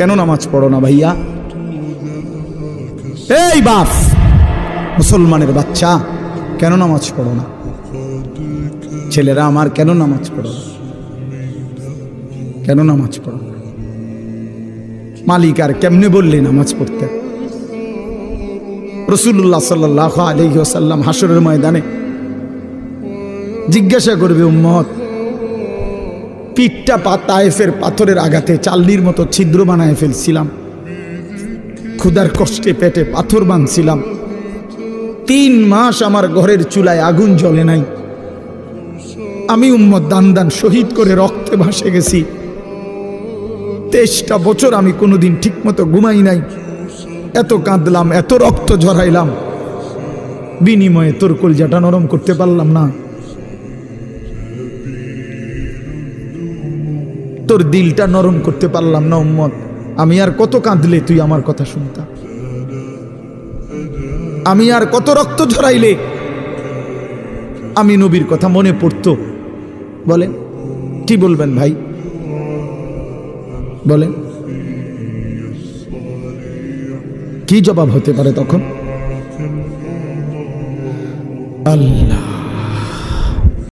কেন নামাজ পড়ো না ভাইয়া? এই বাপ, মুসলমানের বাচ্চা, কেন নামাজ পড়ো না? ছেলেরা আমার, কেন নামাজ পড়ো না? কেন নামাজ পড়ো না? মালিক আর কেমনে বললে নামাজ পড়তে? রাসূলুল্লাহ সাল্লাল্লাহু আলাইহি ওয়াসাল্লাম হাসরের ময়দানে জিজ্ঞাসা করবে, উম্মত, পিঠটা তায়েফের পাথরের আঘাতে চাল্লির মতো ছিদ্র বানায় ফেলছিলাম, ক্ষুধার কষ্টে পেটে পাথর বাঁধছিলাম, 3 মাস আমার ঘরের চুলায় আগুন জ্বলে নাই, আমি উম্মত দান দান শহীদ করে রক্তে ভাসে গেছি, 23টা বছর আমি কোনোদিন ঠিক মতো ঘুমাই নাই, এত কাঁদলাম, এত রক্ত ঝরাইলাম, বিনিময়ে তোর কলজাটা নরম করতে পারলাম না, তোর দিলটা নরম করতে পারলাম না উম্মত। আমি আর কত কাঁদলে তুই আমার কথা শুনতা? আমি আর কত রক্ত ঝরাইলে আমি নবীর কথা মনে পড়তো? বলেন, কি বলবেন ভাই? বলেন, কি জবাব হতে পারে তখন? আল্লাহ